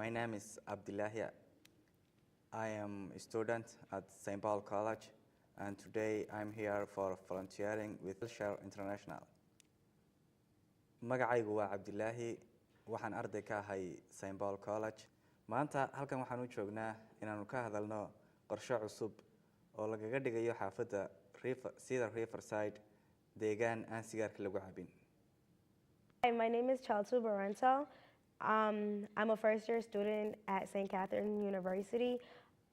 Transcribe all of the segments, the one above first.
My name is Abdullahi. I am a student at St. Paul College, and today I'm here for volunteering with WellShare International. Magacaygu waa Abdullahi, waxaan arday ka ahay St. Paul College. Maanta halkan waxaan u joognaa inaanu ka hadalno qorshe cusub oo lagaga dhigayo xaafadda sida Riverside deegaan aan sigaarka lagu cabin. Hi, my name is Chaltu Barental. I'm a first-year student at St. Catherine University.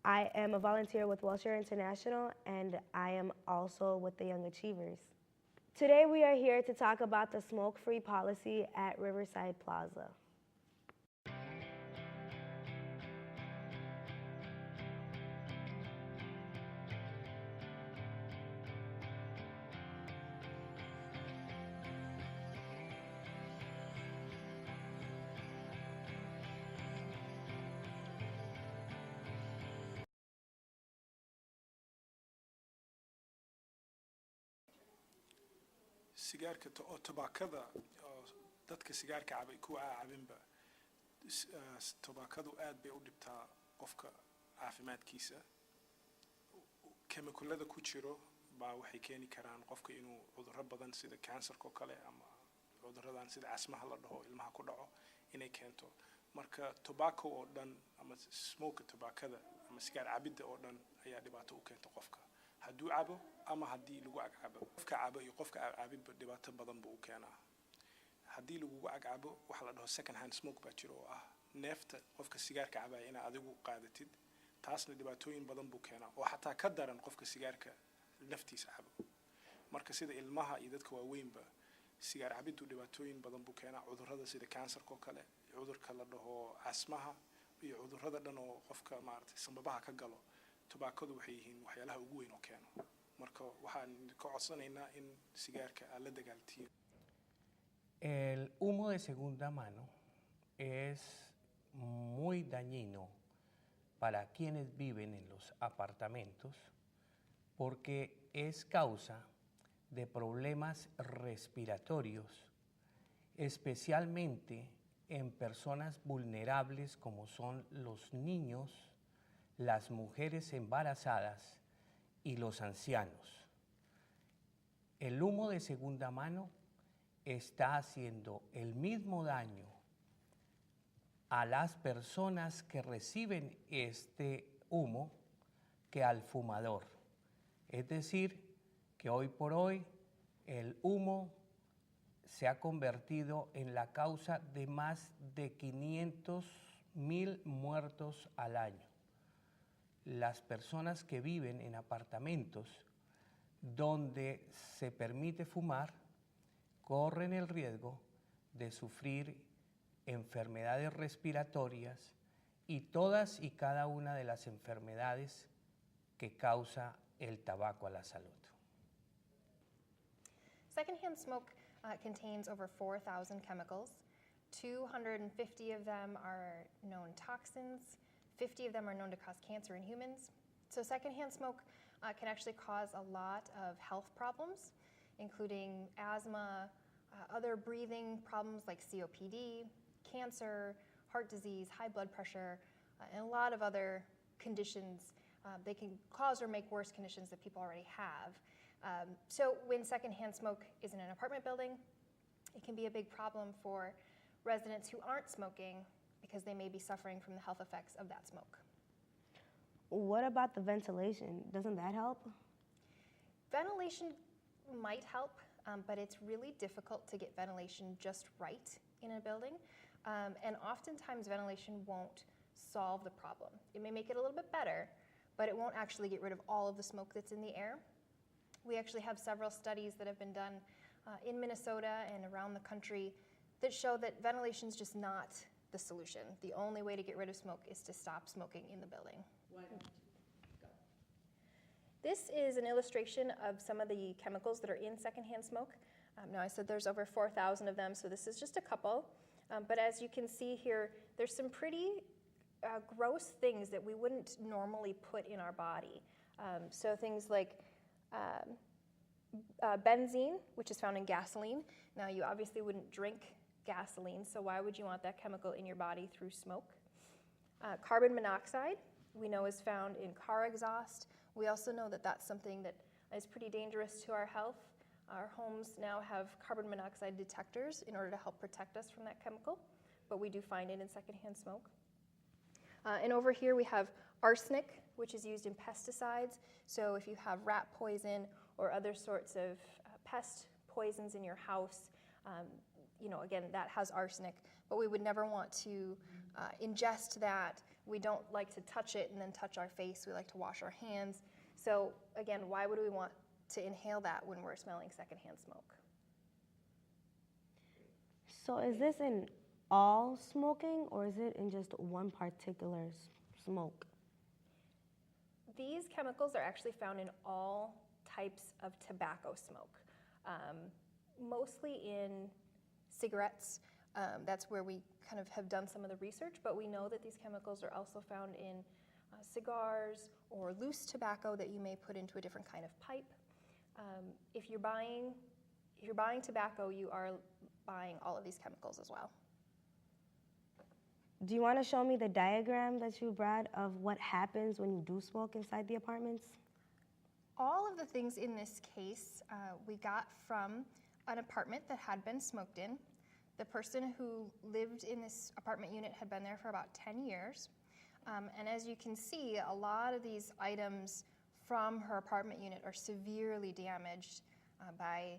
I am a volunteer with WellShare International, and I am also with the Young Achievers. Today we are here to talk about the smoke-free policy at Riverside Plaza. sigaarka oo tabaakada oo dadka sigaarka cabay kuwa cabinba tabaakadu aad bay u dhibtaa qofka caafimaadkiisa chemicalada ku jiro baa waxay keeni karaan qofka inuu cudurro badan sida cancerka kale ama cudurradan sida asmaha la dhaho ilmaha ku dhaco inay keento marka tobacco oo dhan ama smoke tabaakada ama sigaar cabidda oo dhan ayaa dhibaato u keenta qofka hadduu cabo ama haddii lagu agcabo qofka cabo iyo qofka cabinba dhibaato badan buu u keenaa haddii lagu agcabo waxa la dhaho second hand smoke baa jiro oo ah neefta qofka sigaarka cabaya inaad adigu qaadatid taasna dhibaatooyin badan buu keenaa oo xataa ka daran qofka sigaarka naftiisa cabo marka sida ilmaha iyo dadka waaweynba sigaar cabiddu dhibaatooyin badan buu keenaa cudurrada sida cancerka kale cudurka la dhaho asmaha iyo cudurrada dhan oo qofka maartay sanbabaha ka galo tabaakadu waxay yihiin waxyaalaha ugu weyn oo keeno marka waxaan ka codsanaynaa in sigaarka la dagaaltiyo. El humo de segunda mano es muy dañino para quienes viven en los apartamentos porque es causa de problemas respiratorios, especialmente en personas vulnerables como son los niños, las mujeres embarazadas y los ancianos. El humo de segunda mano está haciendo el mismo daño a las personas que reciben este humo que al fumador. Es decir, que hoy por hoy el humo se ha convertido en la causa de más de 500,000 muertos al año. Las personas que viven en apartamentos donde se permite fumar corren el riesgo de sufrir enfermedades respiratorias y todas y cada una de las enfermedades que causa el tabaco a la salud. Secondhand smoke contains over 4,000 chemicals. 250 of them are known toxins. 50 of them are known to cause cancer in humans. So secondhand smoke can actually cause a lot of health problems, including asthma, other breathing problems like COPD, cancer, heart disease, high blood pressure, and a lot of other conditions. They can cause or make worse conditions that people already have. So when secondhand smoke is in an apartment building, it can be a big problem for residents who aren't smoking because they may be suffering from the health effects of that smoke. What about the ventilation? Doesn't that help? Ventilation might help, but it's really difficult to get ventilation just right in a building. And oftentimes ventilation won't solve the problem. It may make it a little bit better, but it won't actually get rid of all of the smoke that's in the air. We actually have several studies that have been done in Minnesota and around the country that show that ventilation is just not the solution. The only way to get rid of smoke is to stop smoking in the building. Why don't you go? This is an illustration of some of the chemicals that are in secondhand smoke. Now I said there's over 4,000 of them, so this is just a couple. But as you can see here, there's some pretty gross things that we wouldn't normally put in our body. So things like benzene, which is found in gasoline. Now you obviously wouldn't drink gasoline, so why would you want that chemical in your body through smoke? Carbon monoxide, we know, is found in car exhaust. We also know that that's something that is pretty dangerous to our health. Our homes now have carbon monoxide detectors in order to help protect us from that chemical, but we do find it in secondhand smoke. And over here we have arsenic, which is used in pesticides. So if you have rat poison or other sorts of pest poisons in your house, again, that has arsenic, but we would never want to ingest that. We don't like to touch it and then touch our face. We like to wash our hands. So again, why would we want to inhale that when we're smelling secondhand smoke? So is this in all smoking, or is it in just one particular smoke? These chemicals are actually found in all types of tobacco smoke, mostly in cigarettes. That's where we kind of have done some of the research, but we know that these chemicals are also found in cigars or loose tobacco that you may put into a different kind of pipe. If you're buying tobacco, you are buying all of these chemicals as well. Do you want to show me the diagram that you brought of what happens when you do smoke inside the apartments? All of the things in this case we got from an apartment that had been smoked in. The person who lived in this apartment unit had been there for about 10 years. And as you can see, a lot of these items from her apartment unit are severely damaged by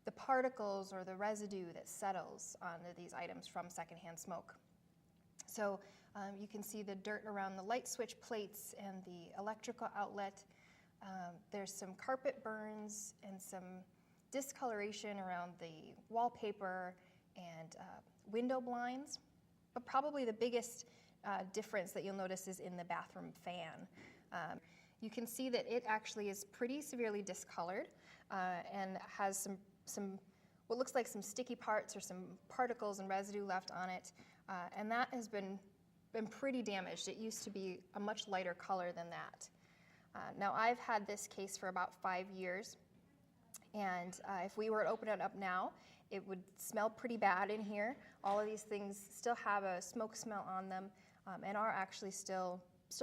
the particles or the residue that settles onto these items from secondhand smoke. So you can see the dirt around the light switch plates and the electrical outlet. There's some carpet burns and some discoloration around the wallpaper and window blinds. But probably the biggest difference that you'll notice is in the bathroom fan. You can see that it actually is pretty severely discolored and has some what looks like some sticky parts or some particles and residue left on it. And that has been pretty damaged. It used to be a much lighter color than that. Now, I've had this case for about 5 years, and if we were to open it up now, it would smell pretty bad in here. All of these things still have a smoke smell on them and are actually still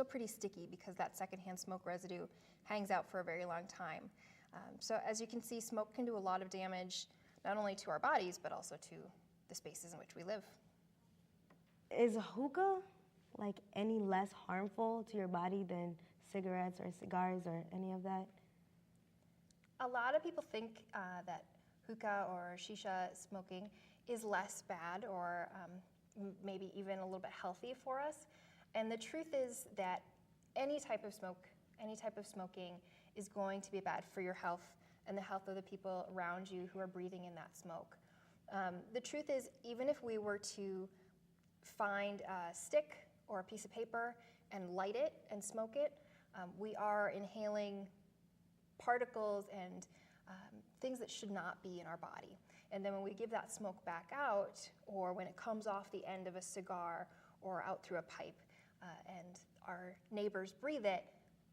pretty sticky because that secondhand smoke residue hangs out for a very long time. So as you can see, smoke can do a lot of damage, not only to our bodies, but also to the spaces in which we live. Is hookah like any less harmful to your body than cigarettes or cigars or any of that? A lot of people think that hookah or shisha smoking is less bad or maybe even a little bit healthy for us. And the truth is that any type of smoking is going to be bad for your health and the health of the people around you who are breathing in that smoke. The truth is, even if we were to find a stick or a piece of paper and light it and smoke it, we are inhaling particles and things that should not be in our body. And then when we give that smoke back out, or when it comes off the end of a cigar or out through a pipe, and our neighbors breathe it,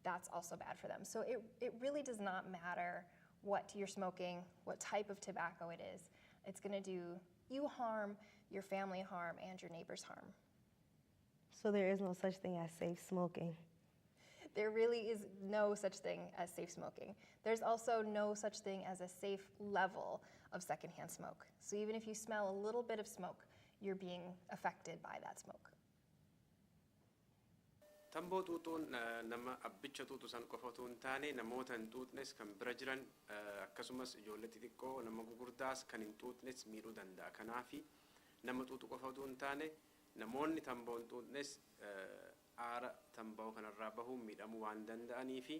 that's also bad for them. So it really does not matter what you're smoking, what type of tobacco it is. It's going to do you harm, your family harm, and your neighbors harm. So there is no such thing as safe smoking? There really is no such thing as safe smoking. There's also no such thing as a safe level of secondhand smoke. So even if you smell a little bit of smoke, you're being affected by that smoke. Tamboo xuuxuun nama abbicha xuuxu san qofa otoo hin taane namoota hin xuuxnes kan bira jiran akkasumas ijoollee xixiqqoo nama gugurdaas kan hin xuuxnes miidhuu danda'a. Kanaafi nama xuuxu qofa otoo hin taane namoonni tamboo hin xuuxnes aara tamboo kanarraa bahuun miidhamuu waan danda'aniifi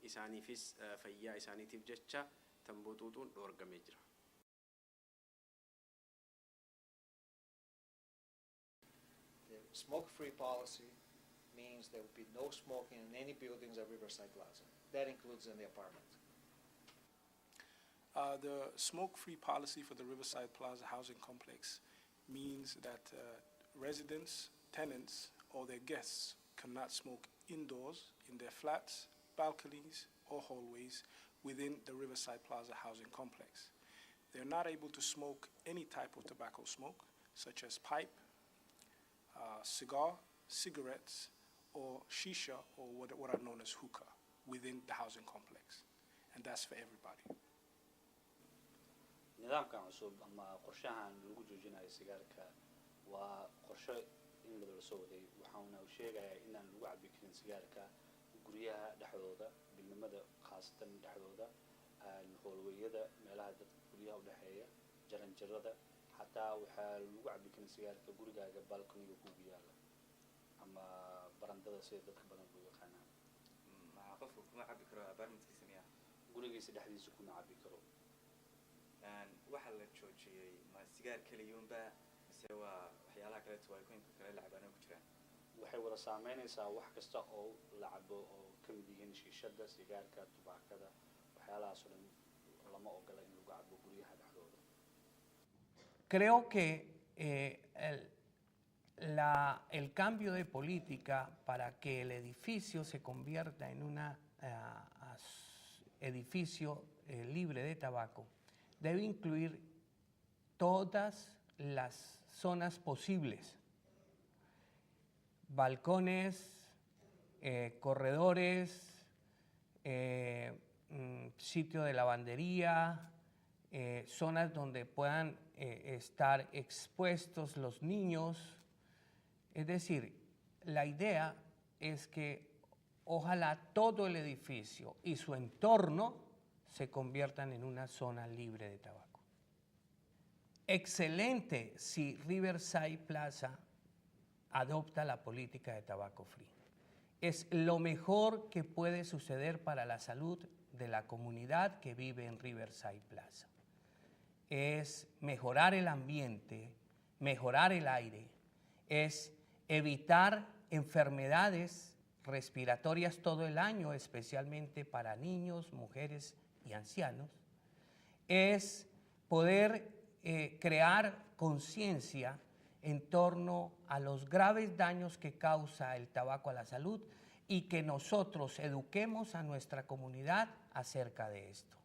isaaniifis fayyaa isaaniitiif jecha tamboo xuuxuun dhoorgamee jira. The smoke-free policy means there will be no smoking in any buildings at Riverside Plaza. That includes in the apartment. The smoke-free policy for the Riverside Plaza housing complex means that residents, tenants, or their guests cannot smoke indoors in their flats, balconies, or hallways within the Riverside Plaza housing complex. They're not able to smoke any type of tobacco smoke, such as pipe, cigar, cigarettes or shisha or what are known as hookah within the housing complex. And that's for everybody. nidaamkan cusub ama qorshahan lagu joojinayo sigaarka waa qorshe in la soo waday waxaana uu sheegayaa in aan lagu cabi karin sigaarka guryaha dhexdooda bilnimada khaasatan dhexdooda howlweeyada meelaha dadka guryaha u dhaxeeya jaranjarada xataa waxaa lagu cabi karin sigaarka gurigaaga balconiga ku yaala ama barandada sida dadka badan u yaqaanaan ma qofku kuma cabi karo apartmentkiisa miya gurigiisa dhexdiisa kuma cabi karo waxa la joojiyay ma sigaar kaliyuunba mise waa waxyaalaha kale tuwaakooyinka kale la cabaana ku jiraan waxay wada saameynaysaa wax kasta oo la cabo oo ka mid yihiin shiishada sigaarka tubaakada waxyaalahaas oo dhan lama ogola in lagu cabo guryaha dhexdooda. Creo que el cambio de política para que el edificio se convierta en un edificio libre de tabaco debe incluir todas las zonas posibles, balcones, corredores, sitio de lavandería, zonas donde puedan estar expuestos los niños. Es decir, la idea es que ojalá todo el edificio y su entorno se conviertan en una zona libre de tabaco. Excelente si Riverside Plaza adopta la política de tabaco free. Es lo mejor que puede suceder para la salud de la comunidad que vive en Riverside Plaza. Es mejorar el ambiente, mejorar el aire, es evitar enfermedades respiratorias todo el año, especialmente para niños, mujeres y ancianos, es poder crear conciencia en torno a los graves daños que causa el tabaco a la salud y que nosotros eduquemos a nuestra comunidad acerca de esto.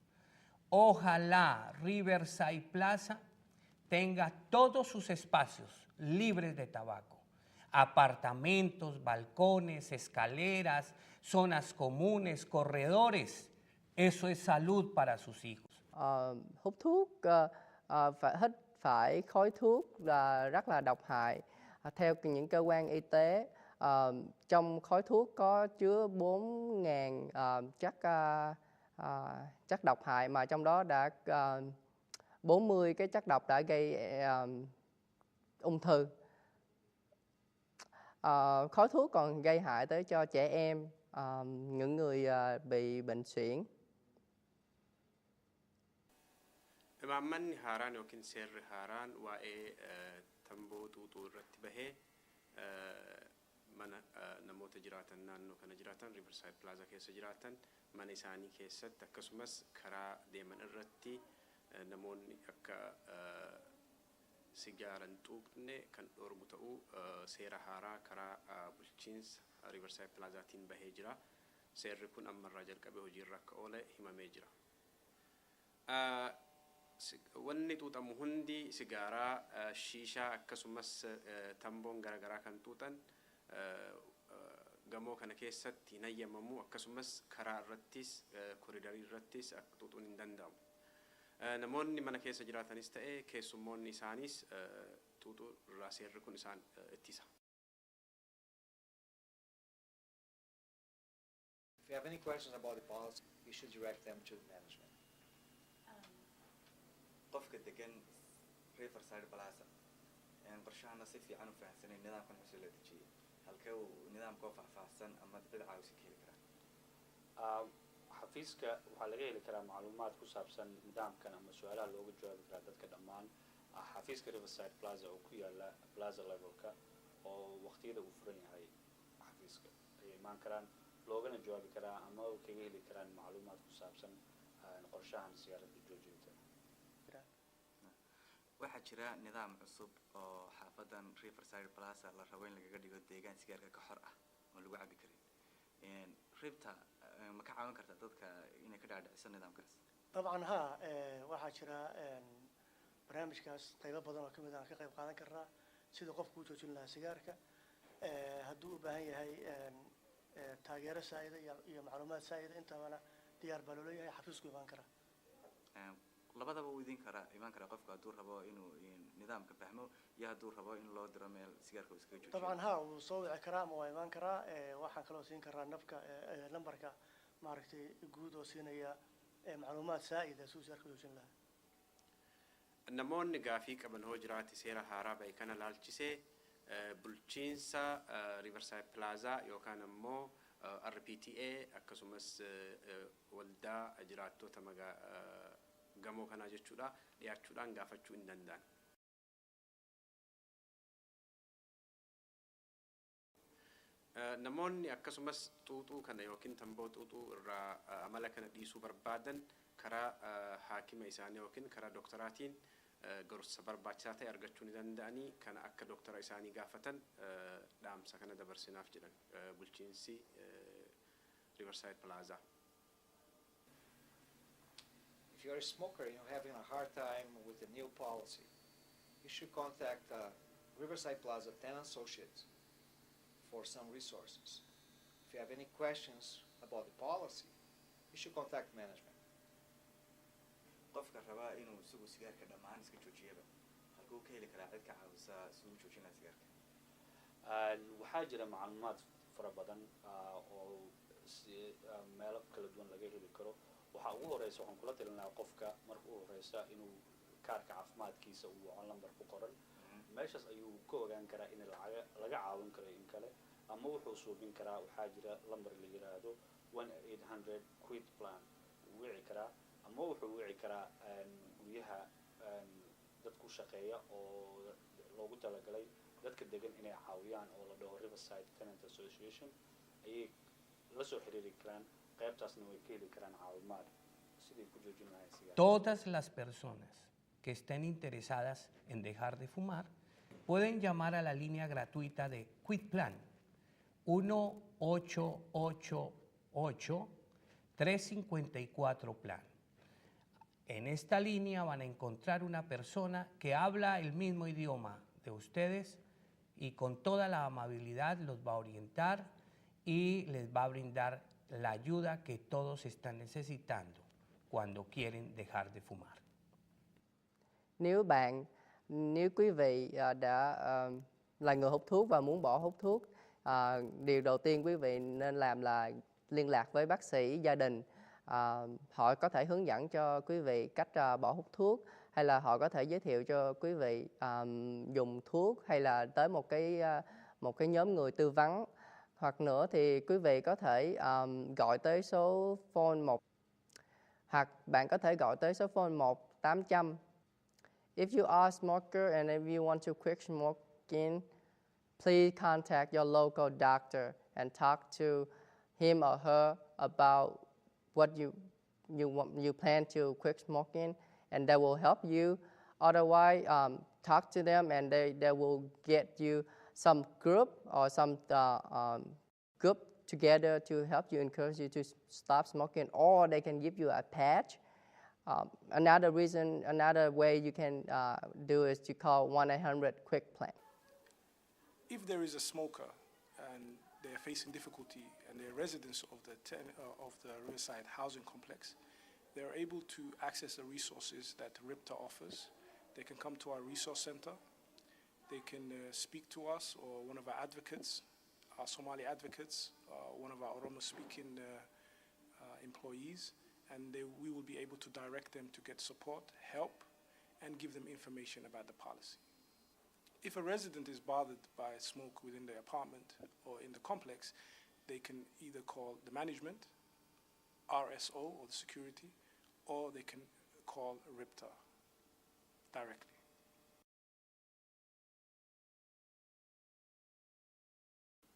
Ojalá Riverside Plaza tenga todos sus espacios libres de tabaco, apartamentos, balcones, escaleras, zonas comunes, corredores. Eso es salud para sus hijos. Hút thuốc phải hít phải khói thuốc là rất là độc hại. Theo những cơ quan y tế, trong khói thuốc có chứa 4.000 chất độc hại mà trong đó đã 40 cái chất độc đã gây ung thư. Khói thuốc còn gây hại tới cho trẻ em, những người bị bệnh suyễn. Imaammanni haaraan yookiin seerri haaraan waa'ee tamboo xuuxuu irratti bahee mana namoota jiraatan naannoo kana jiraatan Riverside Plaza keessa jiraatan mana isaanii keessatti akkasumas karaa deeman irratti namoonni akka sigaaran xuuxne kan dhorgu ta'uu seera haaraa karaa bulchiinsa Riverside Plazaatiin bahee jira. Seerri kun ammarraa jalqabee hojiirra akka oole himamee jira. Wanni xuuxamu hundi sigaaraa, shiishaa akkasumas tamboon garaagaraa kan xuuxan gamoo kana keessatti hin hayyamamu akkasumas karaa irrattis koriidarii irrattis xuuxuun hin danda'amu. Namoonni mana keessa jiraatanis ta'e keessummoonni isaanis xuuxuu irraa seerri kun isaan ittisa. If you have any questions about the policy, you should direct them to the management. qofka degan Riverside Plaza qorshahana si fiican u fahamsanay nidaamkan cusub la dejiyay halkee uu nidaamka faahfaahsan ama dad caawis ka heli karaa xafiiska waxaa laga heli karaa macluumaad ku saabsan nidaamkan ama su'aalaha looga jawaabi karaa dadka dhammaan xafiiska Riverside Plaza oo ku yaala plaza levelka oo waqtiyada uu furan yahay xafiiska ay imaan karaan loogana jawaabi karaa ama kaga heli karaan macluumaad ku saabsan qorshahan sigaarada joojinta. waxaa jira nidaam cusub oo xaafadan Riverside Plaza la rabo in lagaga dhigo deegaan sigaarka ka xor ah oo lagu cabi karin ribta ma ka caawin kartaa dadka inay ka dhaadhiciso nidaamkaas طبعا ها waxaa jira barnaamijkaas qaybo badan oo kamid ah ka qayb qaadan karnaa sida qofku u joojin lahaa sigaarka hadduu u baahan yahay taageero saa'ida iyo macluumaad saa'ida intabana diyaar baa loo leeyahay xafiisku imaan kara labadaba uu idin kara imaan kara qofku hadduu rabo inuu nidaamka fahmo iyo hadduu rabo in loo diro meel sigaarka uu iskaga joojiyo طبعا ها wuu soo wici karaa ama waa imaan karaa waxaan kaloo siin karaa nambarka maaragtay guud oo siinaya macluumaad saa'ida suu sigaarka joojin lahaa namoonni gaafii qaban hoo jiraati seera haaraa ba'e kana laalchisee bulchiinsa Riverside Plaza yookaan ammoo RPTA akkasumas waldaa jiraattota gamoo kanaa jechuudha dhiyaachuudhaan gaafachuu hin danda'an. Namoonni akkasumas xuuxuu kana yookiin tamboo xuuxuu irraa amala kana dhiisuu barbaadan karaa haakima isaanii yookiin karaa doktoraatiin gorsa barbaachisaa ta'e argachuu ni danda'anii kana akka doktara isaanii gaafatan dhaamsa kana dabarsinaaf jedhan bulchiinsi Riverside Plaza. If you're a smoker and you're having a hard time with the new policy, you should contact Riverside Plaza 10 Associates for some resources. If you have any questions about the policy, you should contact management. qofka rabaa inuu isugu sigaarka dhammaan iska joojiyaba halkuu ka heli karaa cid ka caawisa isugu joojinaa sigaarka waxaa jira macluumaad fara badan oo meelo kala duwan laga heli karo waxa ugu horeysa waxaan kula talinayaa qofka marka ugu horeysa inuu kaarka caafimaadkiisa uu waco lambar ku qoran meeshaas ayuu ka ogaan karaa in laga caawin karo in kale ama wuxuu suubin karaa waxaa jira lambar la yiraahdo 1800 quit plan uu wici karaa ama wuxuu wici karaa guryaha dadku shaqeeya oo loogu talagalay dadka degan inay caawiyaan oo la dhaho Riverside Tenant Association ayay la soo xiriiri karaan qaybtaasna way ka heli karaan caawimaad sidii ku joojin lahayn sigaarka. Todas las personas que estén interesadas en dejar de fumar pueden llamar a la línea gratuita de Quit Plan 1-888-354 Plan. En esta línea van a encontrar una persona que habla el mismo idioma de ustedes y con toda la amabilidad los va a orientar y les va a brindar la ayuda que todos están necesitando cuando quieren dejar de fumar. Nếu quý vị là người hút thuốc và muốn bỏ hút thuốc, điều đầu tiên quý vị nên làm là liên lạc với bác sĩ gia đình. Họ có thể hướng dẫn cho quý vị cách bỏ hút thuốc, hay là họ có thể giới thiệu cho quý vị dùng thuốc, hay là tới một cái nhóm người tư vấn. Hoặc nữa thì quý vị có thể gọi tới số phone 1-800. If you are a smoker and if you want to quit smoking, please contact your local doctor and talk to him or her about what you plan to quit smoking, and they will help you. Otherwise, talk to them and they will get you some group or some group together to help you, encourage you to stop smoking, or they can give you a patch. Another way you can do is to call 1-800-QUIT Plan. If there is a smoker and they are facing difficulty and they're residents of the Riverside housing complex, they're able to access the resources that RIPTA offers. They can come to our resource center. They can speak to us or one of our advocates, our Somali advocates, one of our Oromo-speaking employees, and we will be able to direct them to get support, help, and give them information about the policy. If a resident is bothered by smoke within their apartment or in the complex, they can either call the management, RSO or the security, or they can call RIPTA directly.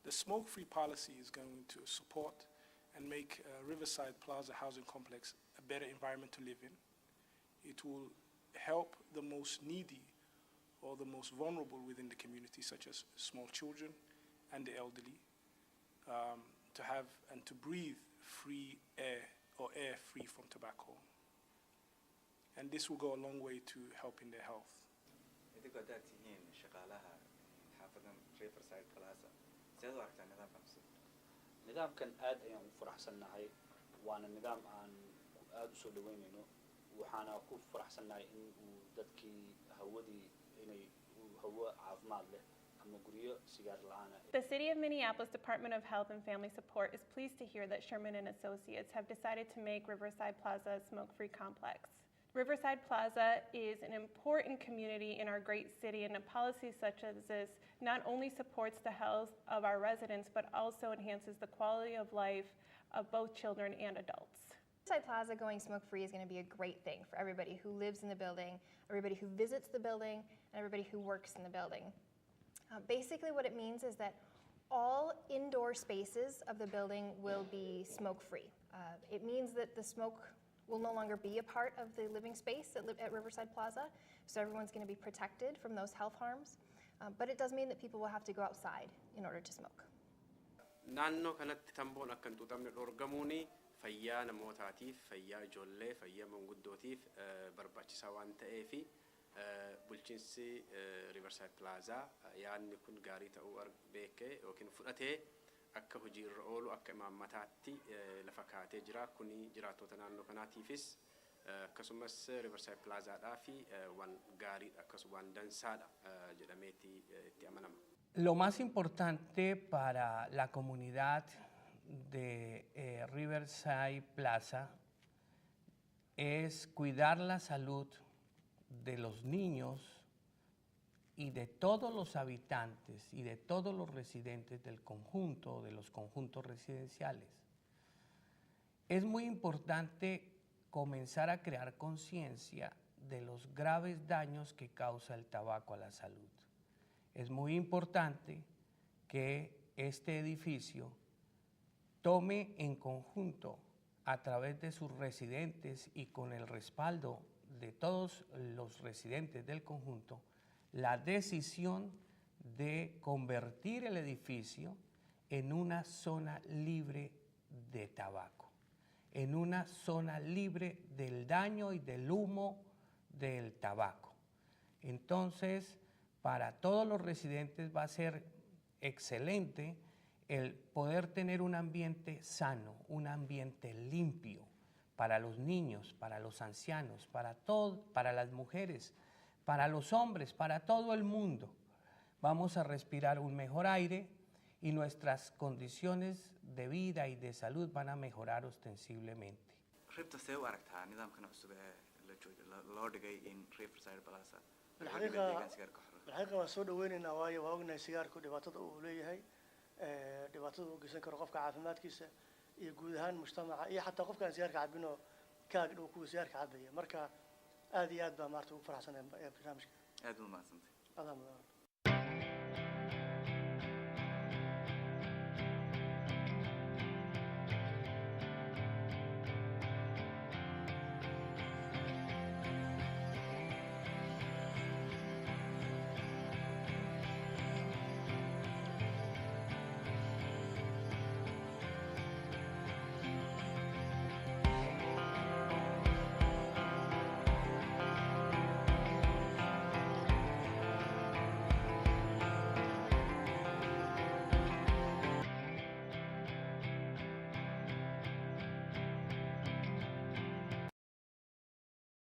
The smoke-free policy is going to support and make Riverside Plaza housing complex a better environment to live in. It will help the most needy or the most vulnerable within the community, such as small children and the elderly, to have and to breathe free air or air free from tobacco. And this will go a long way to helping their health. idinku haddaad tihiin shaqaalaha xaafadan Riverside Plaza sidaad u nidaamkan aad ayaan u faraxsannahay waana nidaam aan aad u soo dhaweynayno waxaana ku faraxsannahay in uu dadkii hawadii inay hawo caafimaad leh ama guryo sigaar la'aan ah. The City of Minneapolis Department of Health and Family Support is pleased to hear that Sherman and Associates have decided to make Riverside Plaza a smoke-free complex. Riverside Plaza is an important community in our great city, and a policy such as this not only supports the health of our residents, but also enhances the quality of life of both children and adults. Riverside Plaza going smoke-free is going to be a great thing for everybody who lives in the building, everybody who visits the building, and everybody who works in the building. Basically what it means is that all indoor spaces of the building will be smoke-free. It means that the smoke will no longer be a part of the living space at Riverside Plaza, so everyone's going to be protected from those health harms. But it does mean that people will have to go outside in order to smoke. Naannoo kanatti tamboon akka hin xuuxamne dhorgamuuni fayyaa namootaatiif, fayyaa ijoollee, fayyaa manguddootiif barbaachisaa waan ta'eefi bulchiinsi Riverside Plaza yaadni kun gaarii ta'uu beekee yookiin fudhatee akka hojiirra oolu akka imaammataatti lafa kaatee jira. Kuni jiraattota naannoo kanaatiifis akkasumas Riverside Plazaadhaa fi waan gaariidha akkasumas waan dansaadha jedhameetti itti amanama. Lo más importante para la comunidad de Riverside Plaza es cuidar la salud de los niños y de todos los habitantes y de todos los residentes del conjunto, de los conjuntos residenciales. Es muy importante comenzar a crear conciencia de los graves daños que causa el tabaco a la salud. Es muy importante que este edificio tome en conjunto a través de sus residentes y con el respaldo de todos los residentes del conjunto la decisión de convertir el edificio en una zona libre de tabaco, en una zona libre del daño y del humo del tabaco. Entonces, para todos los residentes va a ser excelente el poder tener un ambiente sano, un ambiente limpio para los niños, para los ancianos, para las mujeres, para los hombres, para todo el mundo. Vamos a respirar un mejor aire y nuestras condiciones de vida y de salud van a mejorar ostensiblemente. الحقيقة waan soo dhaweynaynaa waayo waa ognahay sigaarku dhibaatada uu leeyahay dhibaatada uu geysan karo qofka caafimaadkiisa iyo guud ahaan mujtamaca iyo xataa qofka aan sigaarka cabin oo kaag dhow kuwa sigaarka cabaya marka aad iyo aad baa maarta ugu faraxsanahay barnaamijka aad u mahadsantahay.